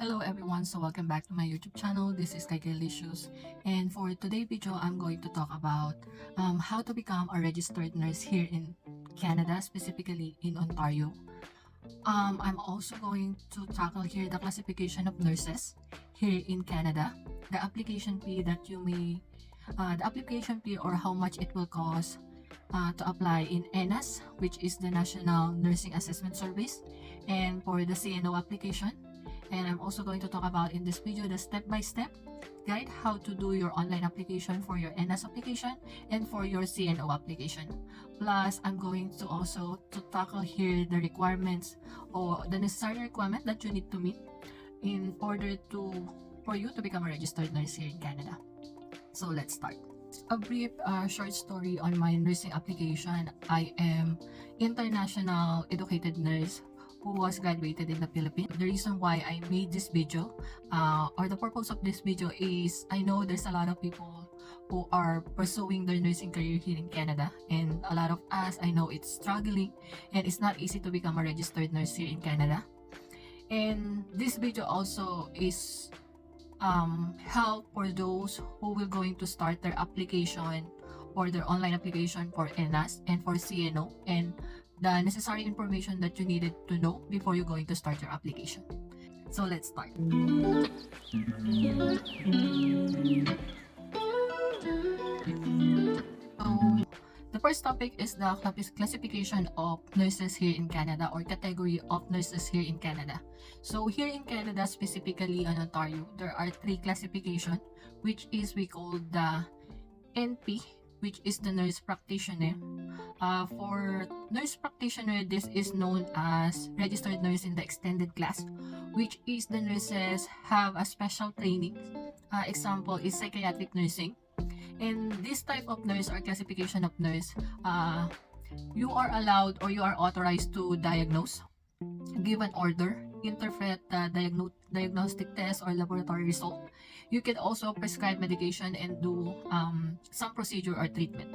Hello everyone, so welcome back to my YouTube channel. This is Licious, and for today's video I'm going to talk about how to become a registered nurse here in Canada, specifically in Ontario. I'm also going to tackle here the classification of nurses here in Canada, the application fee that you may the application fee or how much it will cost to apply in NNAS, which is the National Nursing Assessment Service, and for the CNO application. And I'm also going to talk about in this video the step-by-step guide how to do your online application for your NNAS application and for your CNO application. Plus, I'm going to also tackle here the requirements or the necessary requirement that you need to meet in order for you to become a registered nurse here in Canada. So let's start. A brief short story on my nursing application. I am international educated nurse who was graduated in the Philippines. The reason why I made this video or the purpose of this video is I know there's a lot of people who are pursuing their nursing career here in Canada, and a lot of us, I know it's struggling and it's not easy to become a registered nurse here in Canada. And this video also is help for those who will going to start their application or their online application for NNAS and for CNO, and the necessary information that you needed to know before you're going to start your application. So let's start. So the first topic is the classification of nurses here in Canada, or category of nurses here in Canada. So here in Canada, specifically in Ontario, there are three classifications, which is we call the NP, which is the nurse practitioner. For nurse practitioner, this is known as registered nurse in the extended class, which is the nurses have a special training. Example is psychiatric nursing. And this type of nurse or classification of nurse, you are allowed or you are authorized to diagnose, give an order, interpret the diagnostic test or laboratory result. You can also prescribe medication and do some procedure or treatment.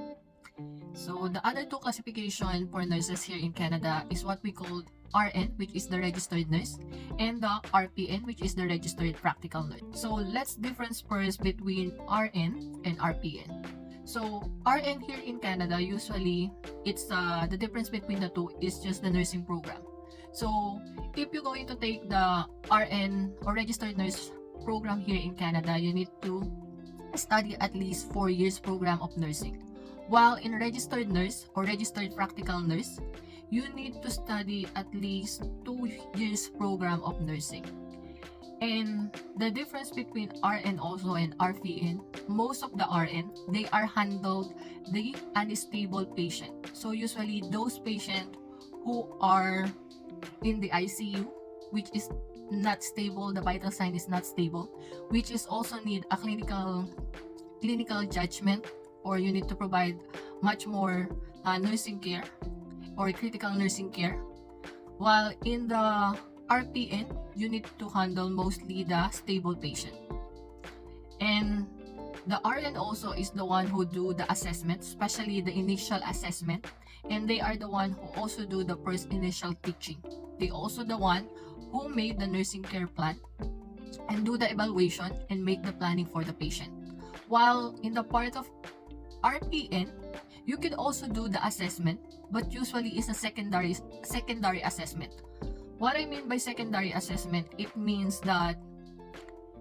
So the other two classification for nurses here in Canada is what we call RN, which is the registered nurse, and the RPN, which is the registered practical nurse. So let's difference first between RN and RPN. So RN here in Canada, usually it's the difference between the two is just the nursing program. So if you're going to take the RN or registered nurse program here in Canada, you need to study at least 4 years program of nursing. While in registered nurse or registered practical nurse, you need to study at least 2 years program of nursing. And the difference between RN also and RPN, most of the RN, they are handled the unstable patient. So usually those patients who are in the ICU, which is not stable, the vital sign is not stable, which is also need a clinical judgment, or you need to provide much more nursing care or critical nursing care. While in the RPN, you need to handle mostly the stable patient. And the RN also is the one who do the assessment, especially the initial assessment, and they are the one who also do the first initial teaching. They also the one who made the nursing care plan and do the evaluation and make the planning for the patient. While in the part of RPN, you could also do the assessment, but usually is a secondary assessment. What I mean by secondary assessment, it means that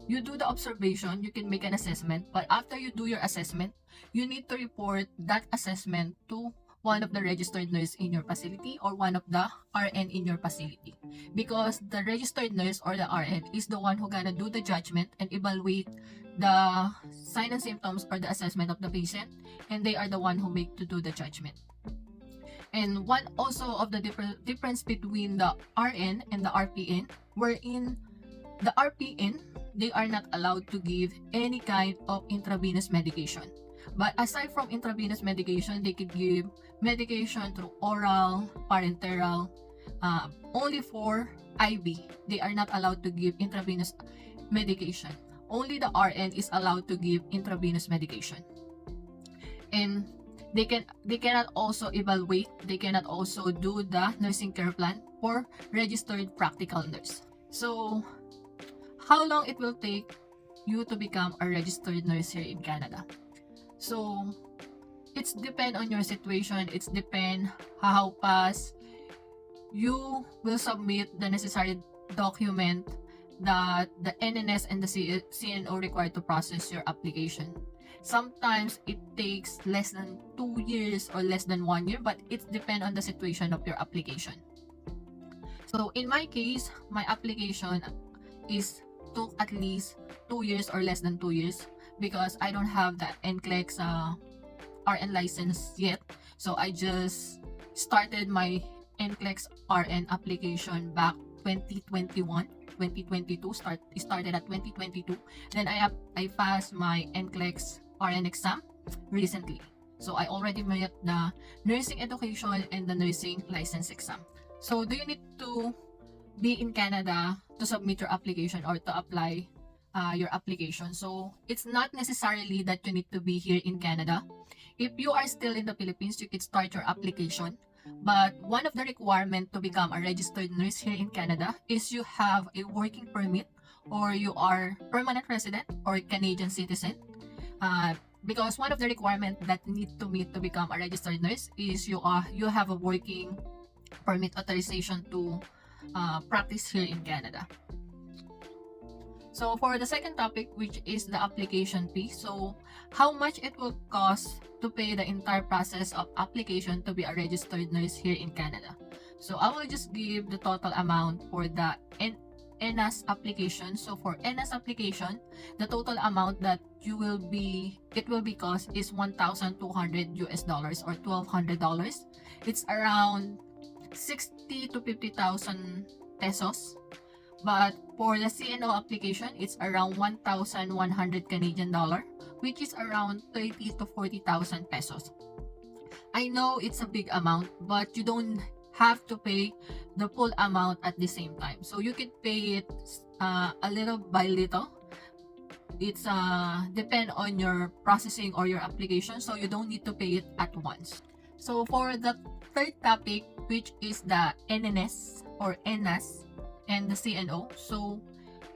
you do the observation, you can make an assessment, but after you do your assessment, you need to report that assessment to one of the registered nurse in your facility or one of the RN in your facility, because the registered nurse or the RN is the one who gonna do the judgment and evaluate the sign and symptoms or the assessment of the patient, and they are the one who make to do the judgment. And one also of the difference between the RN and the RPN, wherein the RPN, they are not allowed to give any kind of intravenous medication. But aside from intravenous medication, they could give medication through oral, parenteral, only for IV. They are not allowed to give intravenous medication. Only the RN is allowed to give intravenous medication. And they cannot also evaluate, they cannot also do the nursing care plan for registered practical nurse. So how long it will take you to become a registered nurse here in Canada. So it's depend on your situation. It's depend how fast you will submit the necessary document that the NNS and the CNO require to process your application. Sometimes it takes less than 2 years or less than 1 year, but it depends on the situation of your application. So in my case, my application took at least 2 years or less than 2 years because I don't have the NCLEX-RN license yet. So I just started my NCLEX-RN application back 2021, 2022. Started at 2022. Then I passed my NCLEX-RN exam recently. So I already met the nursing education and the nursing license exam. So do you need to be in Canada to submit your application or to apply your application? So it's not necessarily that you need to be here in Canada. If you are still in the Philippines, you can start your application. But one of the requirements to become a registered nurse here in Canada is you have a working permit or you are permanent resident or Canadian citizen. Because one of the requirements that need to meet to become a registered nurse is you have a working permit authorization to practice here in Canada. So for the second topic, which is the application fee, so how much it will cost to pay the entire process of application to be a registered nurse here in Canada. So I will just give the total amount for the NNAS application. So for NNAS application, the total amount that it will be cost is $1,200 or $1,200. It's around 60 to 50,000 pesos. But for the CNO application, it's around 1,100 Canadian dollar, which is around 30 to 40,000 pesos. I know it's a big amount, but you don't have to pay the full amount at the same time. So you can pay it a little by little. It's depend on your processing or your application, so you don't need to pay it at once. So for the third topic, which is the NNS or NNAS and the CNO. So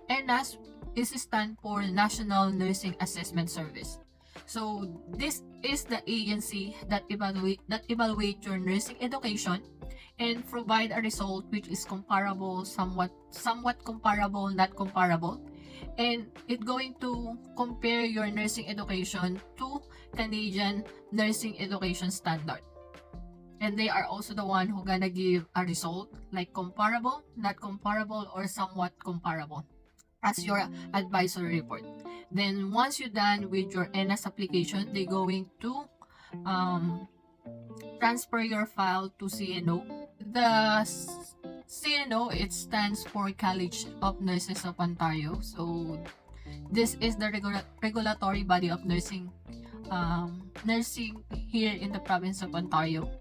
NNAS is stand for National Nursing Assessment Service. So this is the agency that evaluate your nursing education and provide a result which is comparable, somewhat comparable, not comparable. And it's going to compare your nursing education to Canadian nursing education standard. And they are also the one who gonna give a result like comparable, not comparable, or somewhat comparable as your advisory report. Then once you're done with your NNAS application, they're going to transfer your file to CNO. The CNO, it stands for College of Nurses of Ontario. So this is the regulatory body of nursing here in the province of Ontario.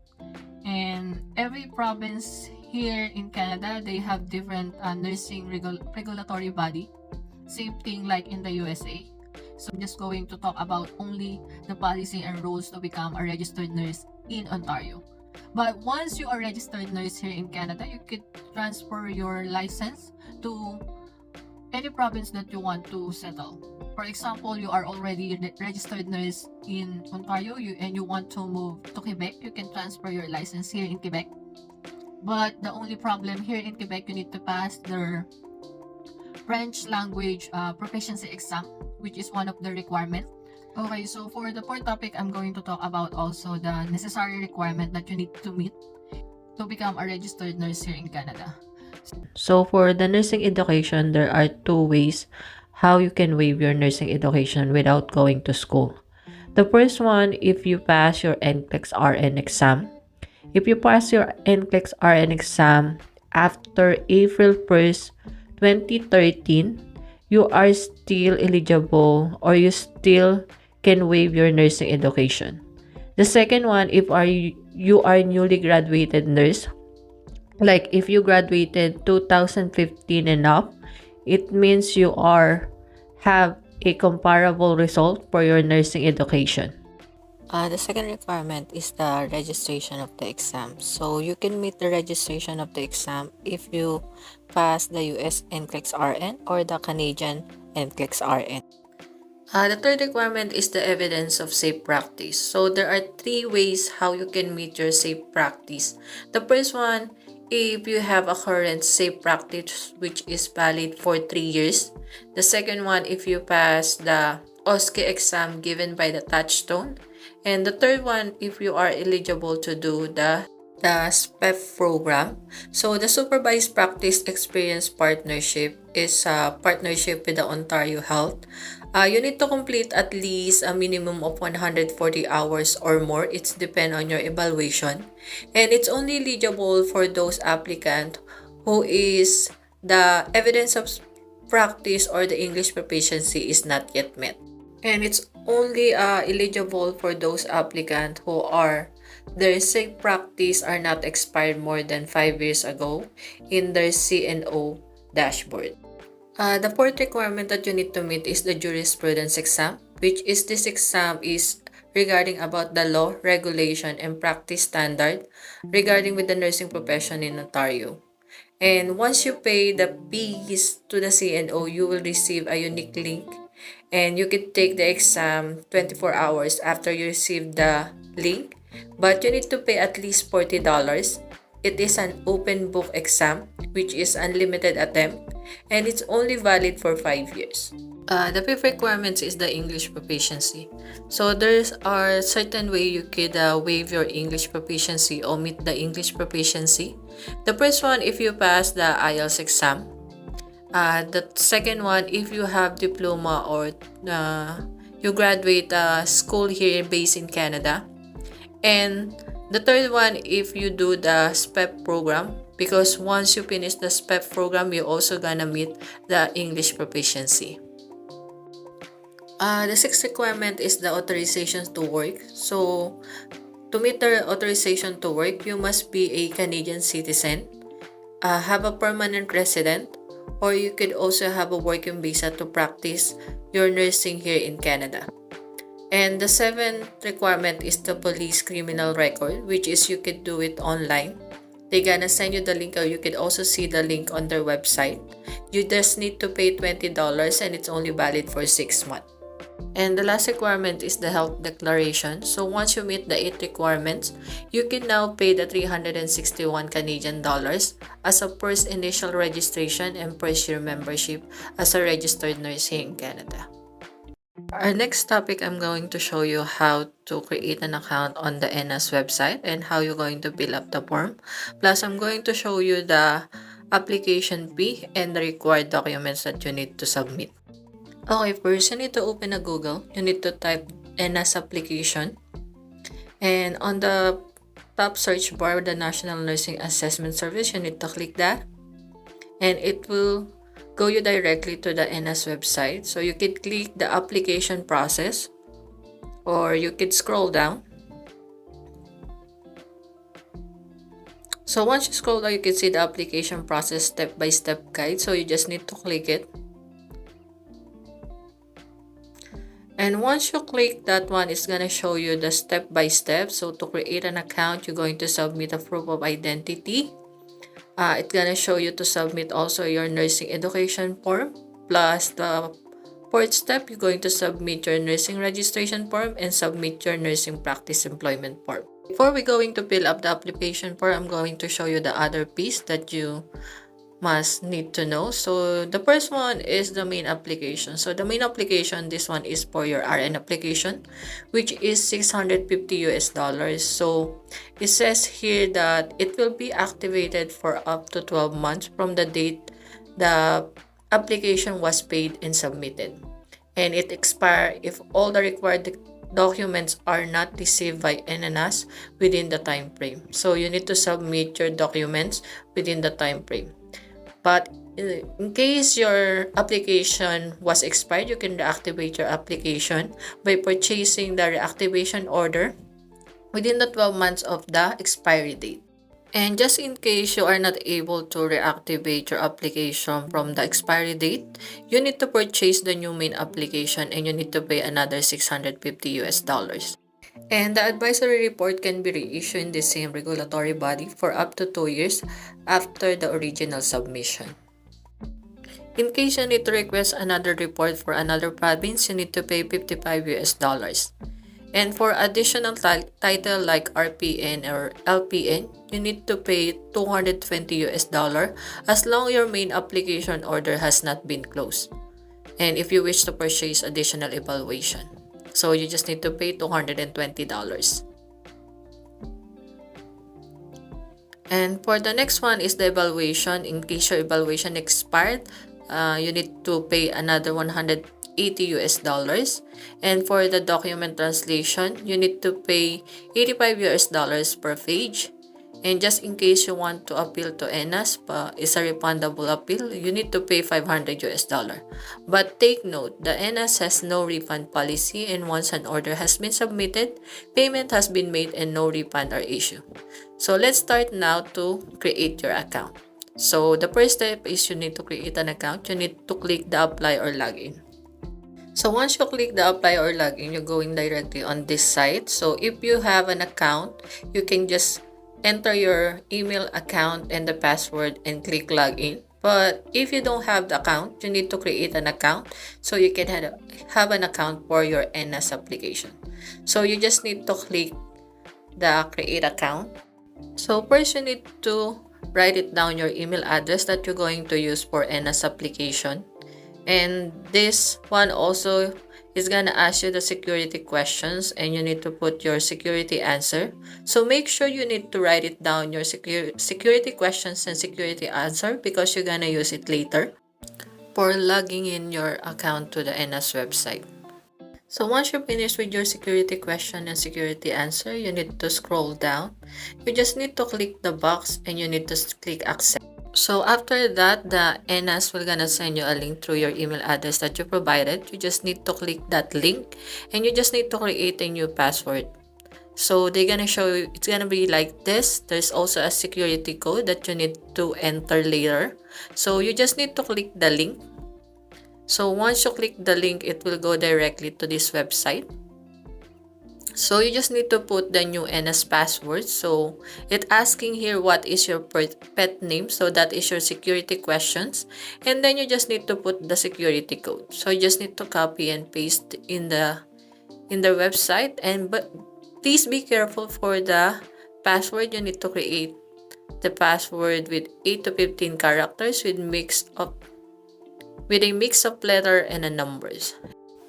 And every province here in Canada, they have different nursing regulatory body. Same thing like in the USA. So I'm just going to talk about only the policy and rules to become a registered nurse in Ontario. But once you are a registered nurse here in Canada, you could transfer your license to any province that you want to settle. For example, you are already a registered nurse in Ontario and you want to move to Quebec, you can transfer your license here in Quebec. But the only problem here in Quebec, you need to pass the French language proficiency exam, which is one of the requirements. Okay, so for the fourth topic, I'm going to talk about also the necessary requirement that you need to meet to become a registered nurse here in Canada. So for the nursing education, there are two ways how you can waive your nursing education without going to school. The first one, if you pass your NCLEX-RN exam. If you pass your NCLEX-RN exam after April 1st, 2013, you are still eligible or you still can waive your nursing education. The second one, if you are newly graduated nurse, like if you graduated 2015 and up, it means you have a comparable result for your nursing education. The second requirement is the registration of the exam. So you can meet the registration of the exam if you pass the US NCLEX-RN or the Canadian NCLEX-RN. The third requirement is the evidence of safe practice. So there are three ways how you can meet your safe practice. The first one, if you have a current safe practice which is valid for 3 years. The second one, if you pass the OSCE exam given by the Touchstone. And the third one, if you are eligible to do the SPEP program. So the Supervised Practice Experience Partnership is a partnership with the Ontario Health. You need to complete at least a minimum of 140 hours or more. It's depend on your evaluation. And it's only eligible for those applicant who is the evidence of practice or the English proficiency is not yet met. And it's only eligible for those applicant who are their safe practice are not expired more than 5 years ago in their CNO dashboard. The fourth requirement that you need to meet is the jurisprudence exam, which is this exam is regarding about the law, regulation, and practice standard regarding with the nursing profession in Ontario. And once you pay the fees to the CNO, you will receive a unique link and you can take the exam 24 hours after you receive the link, but you need to pay at least $40. It is an open book exam which is unlimited attempt and it's only valid for 5 years. The fifth requirement is the English proficiency. So there are certain way you could waive your English proficiency or meet the English proficiency. The first one, if you pass the IELTs exam. The second one, if you have diploma or you graduate school here based in Canada. And the third one, if you do the SPEP program, because once you finish the SPEP program, you're also gonna meet the English proficiency. The sixth requirement is the authorization to work. So to meet the authorization to work, you must be a Canadian citizen, have a permanent resident, or you could also have a working visa to practice your nursing here in Canada. And the seventh requirement is the police criminal record, which is you could do it online. They're gonna send you the link, or you could also see the link on their website. You just need to pay $20 and it's only valid for 6 months. And the last requirement is the health declaration. So once you meet the 8 requirements, you can now pay the 361 Canadian dollars as a first initial registration and first year membership as a registered nurse here in Canada. Our next topic, I'm going to show you how to create an account on the NNAS website and how you're going to fill up the form. Plus, I'm going to show you the application fee and the required documents that you need to submit. Okay, first you need to open a Google. You need to type NNAS application. And on the top search bar, the National Nursing Assessment Service, you need to click that. And it will go you directly to the NNAS website. So you can click the application process, or you could scroll down. So once you scroll down, you can see the application process step-by-step guide. So you just need to click it. And once you click that one, it's going to show you the step-by-step. So to create an account, you're going to submit a proof of identity. It's going to show you to submit also your nursing education form. Plus the fourth step, you're going to submit your nursing registration form and submit your nursing practice employment form. Before we're going to fill up the application form, I'm going to show you the other piece that you must need to know. So the first one is the main application. So the main application, this one is for your RN application, which is $650. So it says here that it will be activated for up to 12 months from the date the application was paid and submitted, and it expires if all the required documents are not received by NNAS within the time frame. So you need to submit your documents within the time frame. But in case your application was expired, you can reactivate your application by purchasing the reactivation order within the 12 months of the expiry date. And just in case you are not able to reactivate your application from the expiry date, you need to purchase the new main application and you need to pay another $650. And the advisory report can be reissued in the same regulatory body for up to 2 years after the original submission. In case you need to request another report for another province, you need to pay $55. And for additional title like RPN or LPN, you need to pay $220 as long your main application order has not been closed. And if you wish to purchase additional evaluation, so you just need to pay $220. And for the next one is the evaluation. In case your evaluation expired, you need to pay another $180. And for the document translation, you need to pay $85 per page. And just in case you want to appeal to NNAS, it's a refundable appeal, you need to pay $500. But take note, the NNAS has no refund policy, and once an order has been submitted, payment has been made and no refund are issued. So let's start now to create your account. So the first step is you need to create an account. You need to click the apply or login. So once you click the apply or login, you're going directly on this site. So if you have an account, you can just enter your email account and the password and click login. But if you don't have the account, you need to create an account so you can have an account for your NNAS application. So you just need to click the create account. So first you need to write it down your email address that you're going to use for NNAS application. And this one also is gonna ask you the security questions and you need to put your security answer. So make sure you need to write it down, your security questions and security answer, because you're gonna use it later for logging in your account to the NNAS website. So once you finish with your security question and security answer, you need to scroll down. You just need to click the box and you need to click accept. So after that, the NNAS will gonna send you a link through your email address that you provided. You just need to click that link and you just need to create a new password. So they're gonna show you, it's gonna be like this. There's also a security code that you need to enter later. So you just need to click the link. So once you click the link, it will go directly to this website. So you just need to put the new NNAS password. So it's asking here what is your pet name. So that is your security questions. And then you just need to put the security code. So you just need to copy and paste in the website. But please be careful for the password. You need to create the password with 8 to 15 characters with a mix of letter and numbers.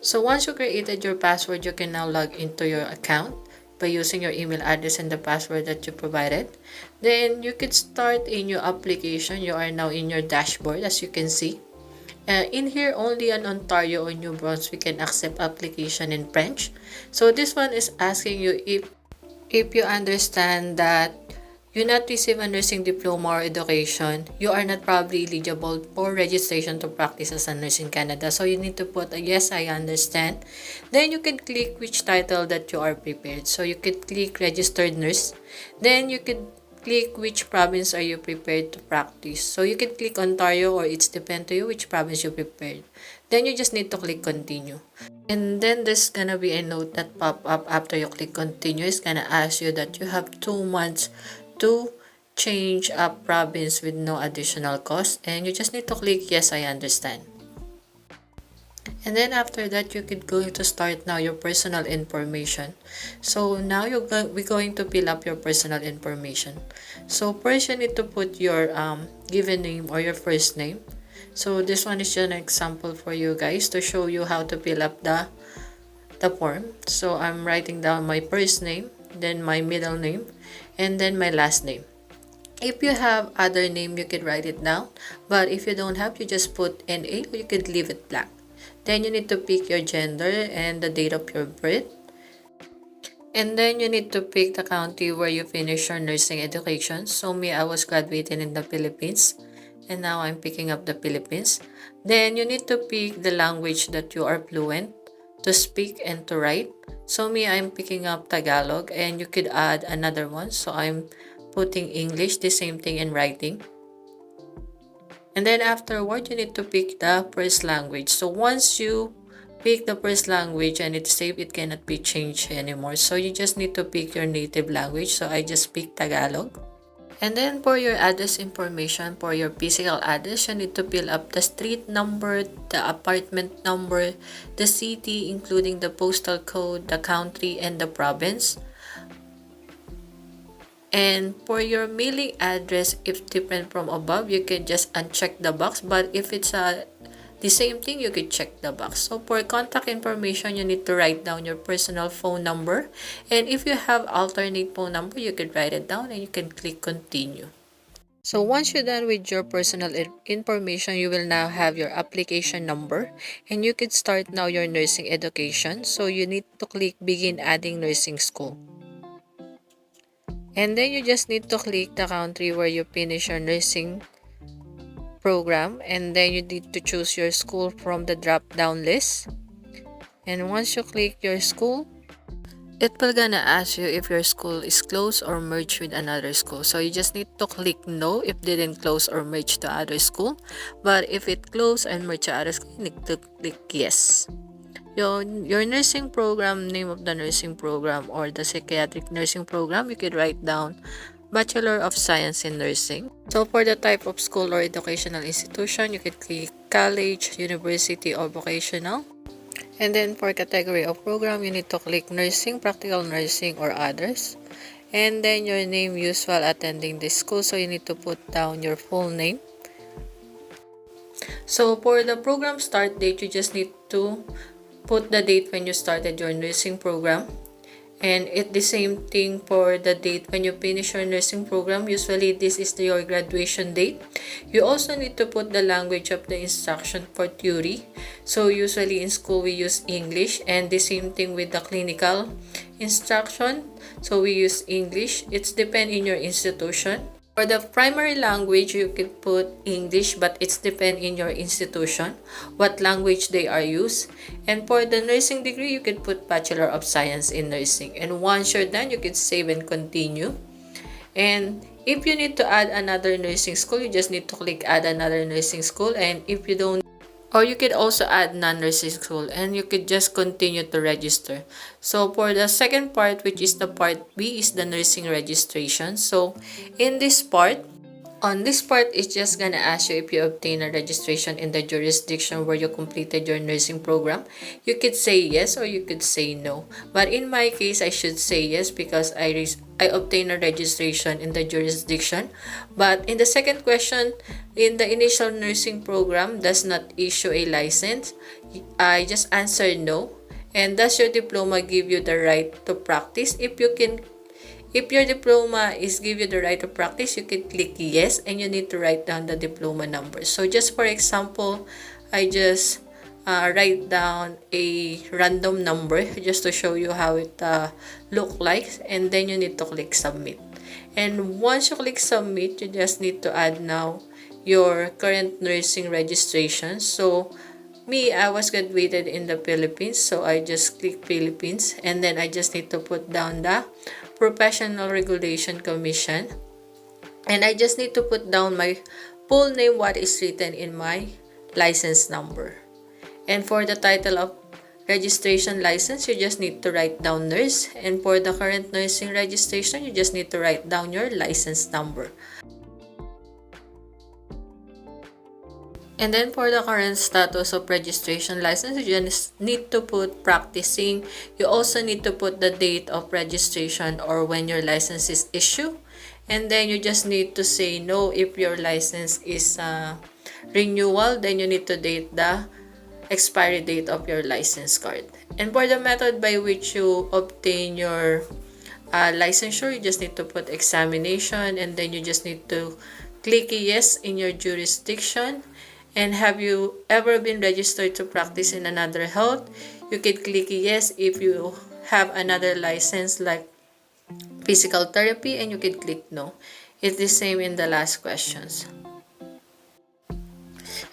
So once you created your password, you can now log into your account by using your email address and the password that you provided. Then you could start a new application. You are now in your dashboard, as you can see. In here, only in Ontario or New Brunswick can accept application in French. So this one is asking you if you understand that you not receive a nursing diploma or education, you are not probably eligible for registration to practice as a nurse in Canada. So you need to put a yes, I understand. Then you can click which title that you are prepared. So you could click registered nurse. Then you could click which province are you prepared to practice. So you can click Ontario, or it's depend to you which province you prepared. Then you just need to click continue. And then there's gonna be a note that pop up after you click continue. It's gonna ask you that you have 2 months to change a province with no additional cost, and you just need to click yes, I understand. And then after that, you could go to start now your personal information. So now we're going to fill up your personal information. So first you need to put your given name or your first name. So this one is just an example for you guys to show you how to fill up the form. So I'm writing down my first name, then my middle name, and then my last name. If you have other name, you could write it down. But if you don't have, you just put NA, or you could leave it blank. Then you need to pick your gender and the date of your birth. And then you need to pick the county where you finish your nursing education. So me, I was graduating in the Philippines. And now I'm picking up the Philippines. Then you need to pick the language that you are fluent to speak and to write. So me, I'm picking up Tagalog, and you could add another one. So I'm putting English, the same thing in writing. And then afterward, you need to pick the first language. So once you pick the first language and it's saved, it cannot be changed anymore. So you just need to pick your native language. So I just pick Tagalog. And then for your address information, for your physical address, you need to fill up the street number, the apartment number, the city, including the postal code, the country, and the province. And for your mailing address, if different from above, you can just uncheck the box. But if it's the same thing, you can check the box. So for contact information, you need to write down your personal phone number. And if you have alternate phone number, you can write it down and you can click continue. So once you're done with your personal information, you will now have your application number and you can start now your nursing education. So you need to click begin adding nursing school. And then you just need to click the country where you finish your nursing program, and then you need to choose your school from the drop down list. And once you click your school, it will gonna ask you if your school is closed or merged with another school. So you just need to click no if didn't close or merge to other school. But if it closed and merged to other school, you need to click yes. Your nursing program, name of the nursing program or the psychiatric nursing program, you could write down Bachelor of Science in Nursing. So for the type of school or educational institution, you could click college, university, or vocational. And then for category of program, you need to click nursing, practical nursing, or others. And then your name used while attending this school, so you need to put down your full name. So for the program start date, you just need to put the date when you started your nursing program. And it's the same thing for the date when you finish your nursing program. Usually this is your graduation date. You also need to put the language of the instruction for theory. So usually in school we use English, and the same thing with the clinical instruction. So we use English. It's depend in your institution. For the primary language, you can put English, but it's depend in your institution what language they are used. And for the nursing degree, you can put Bachelor of Science in Nursing. And once you're done, you can save and continue. And if you need to add another nursing school, you just need to click add another nursing school. And if you don't, or you could also add non-nursing school, and you could just continue to register. So for the second part, which is the part B, is the nursing registration. So in this part, on this part, it's just gonna ask you if you obtain a registration in the jurisdiction where you completed your nursing program. You could say yes or you could say no. But in my case, I should say yes because I obtained a registration in the jurisdiction. But in the second question, in the initial nursing program does not issue a license, I just answered no. And does your diploma give you the right to practice? If your diploma is give you the right to practice, you can click yes, and you need to write down the diploma number. So just for example, I just write down a random number just to show you how it look like, and then you need to click submit. And once you click submit, you just need to add now your current nursing registration. So me, I was graduated in the Philippines, so I just click Philippines, and then I just need to put down the Professional Regulation Commission, and I just need to put down my full name, what is written in my license number. And for the title of registration license, you just need to write down nurse, and for the current nursing registration, you just need to write down your license number. And then for the current status of registration license, you just need to put practicing. You also need to put the date of registration or when your license is issued. And then you just need to say no if your license is renewal. Then you need to date the expiry date of your license card. And for the method by which you obtain your licensure, you just need to put examination, and then you just need to click yes in your jurisdiction. And have you ever been registered to practice in another health? You can click yes if you have another license like physical therapy, and you can click no. It's the same in the last questions.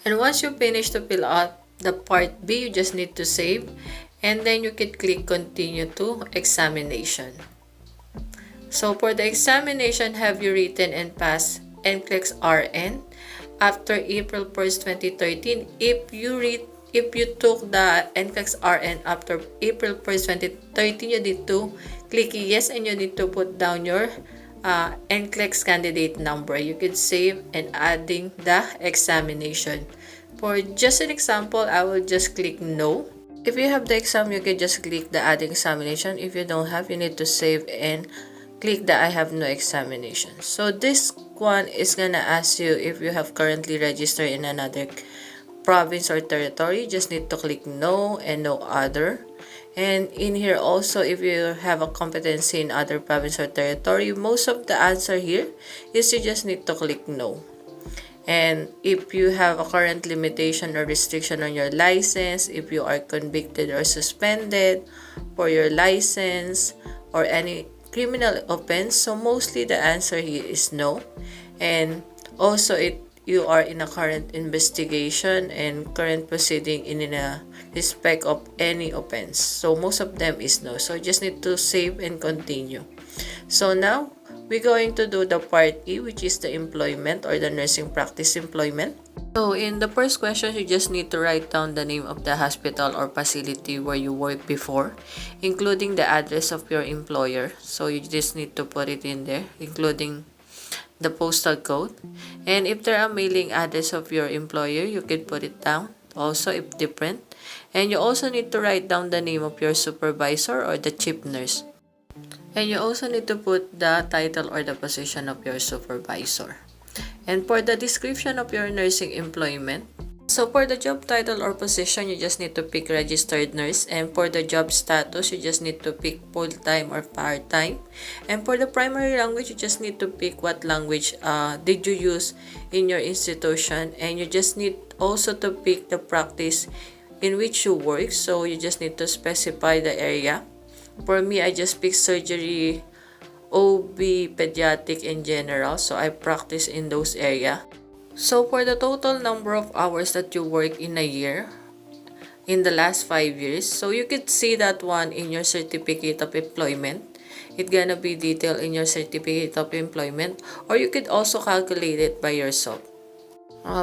And once you finish to fill out the part B, you just need to save, and then you can click continue to examination. So for the examination, have you written and passed NCLEX-RN after April 1st, 2013? If if you took the NCLEX-RN after April 1st, 2013, you need to click yes and you need to put down your NCLEX candidate number. You could save and adding the examination. For just an example, I will just click no. If you have the exam, you can just click the adding examination. If you don't have, you need to save and click the I have no examination. So this one is gonna ask you if you have currently registered in another province or territory. You just need to click no and no other. And in here also, if you have a competency in other province or territory, most of the answer here is you just need to click no. And if you have a current limitation or restriction on your license, if you are convicted or suspended for your license or any criminal offense, so mostly the answer here is no. And also you are in a current investigation and current proceeding in a respect of any offense, so most of them is no. So you just need to save and continue. So now we're going to do the part E, which is the employment or the nursing practice employment. So in the first question, you just need to write down the name of the hospital or facility where you worked before, including the address of your employer. So you just need to put it in there, including the postal code. And if there are mailing address of your employer, you can put it down also if different. And you also need to write down the name of your supervisor or the chief nurse. And you also need to put the title or the position of your supervisor. And for the description of your nursing employment, so for the job title or position, you just need to pick registered nurse. And for the job status, you just need to pick full-time or part-time. And for the primary language, you just need to pick what language did you use in your institution. And you just need also to pick the practice in which you work. So you just need to specify the area. For me, I just picked surgery, OB, pediatric, and general. So I practice in those areas. So for the total number of hours that you work in a year, in the last 5 years, so you could see that one in your certificate of employment. It's gonna be detailed in your certificate of employment, or you could also calculate it by yourself.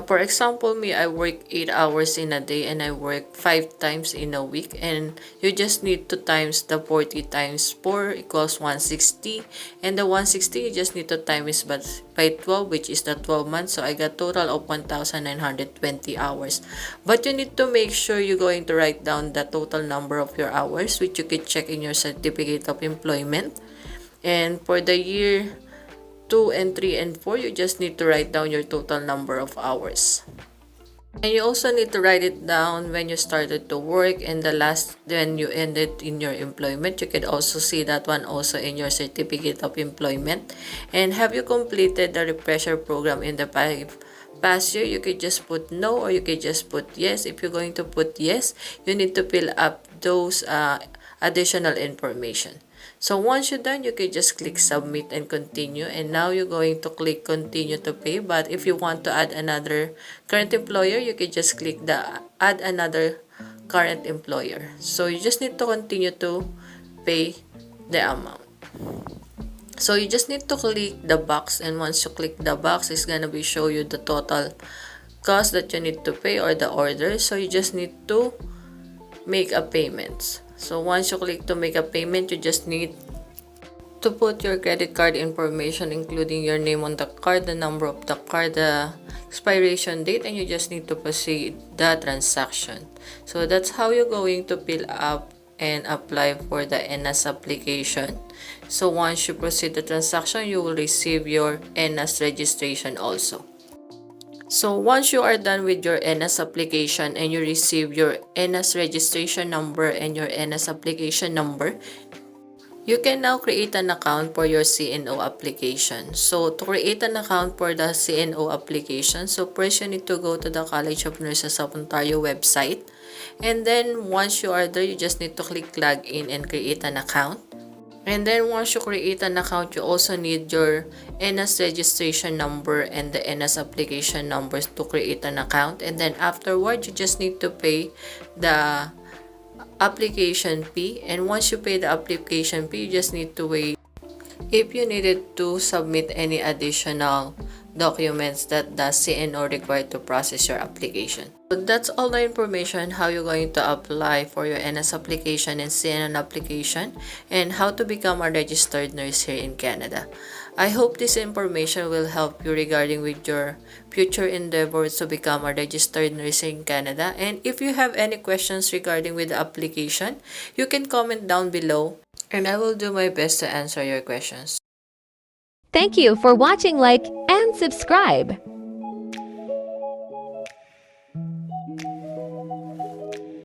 For example, me, I work 8 hours in a day and I work 5 times in a week, and you just need to times the 40 times 4 equals 160, and the 160 you just need to times by 12, which is the 12 months. So I got total of 1,920 hours. But you need to make sure you're going to write down the total number of your hours, which you can check in your certificate of employment. And for the year 2 and 3 and 4, you just need to write down your total number of hours. And you also need to write it down when you started to work and the last when you ended in your employment. You can also see that one also in your certificate of employment. And have you completed the refresher program in the past year? You could just put no, or you could just put yes. If you're going to put yes, you need to fill up those additional information. So once you're done, you can just click submit and continue. And now you're going to click continue to pay. But if you want to add another current employer, you can just click the add another current employer. So you just need to continue to pay the amount. So you just need to click the box, and once you click the box, it's gonna be show you the total cost that you need to pay or the order. So you just need to make a payment. So once you click to make a payment, you just need to put your credit card information, including your name on the card, the number of the card, the expiration date, and you just need to proceed the transaction. So that's how you're going to fill up and apply for the NNAS application. So once you proceed the transaction, you will receive your NNAS registration also. So once you are done with your NNAS application and you receive your NNAS registration number and your NNAS application number, you can now create an account for your CNO application. So to create an account for the CNO application, so first you need to go to the College of Nurses of Ontario website. And then once you are there, you just need to click login and create an account. And then once you create an account, you also need your NNAS registration number and the NNAS application numbers to create an account. And then afterward, you just need to pay the application fee. And once you pay the application fee, you just need to wait if you needed to submit any additional documents that the CNO required to process your application. So that's all the information how you're going to apply for your NS application and CNO application and how to become a registered nurse here in Canada. I hope this information will help you regarding with your future endeavors to become a registered nurse in Canada. And if you have any questions regarding with the application, you can comment down below and I will do my best to answer your questions. Thank you for watching, like, and subscribe.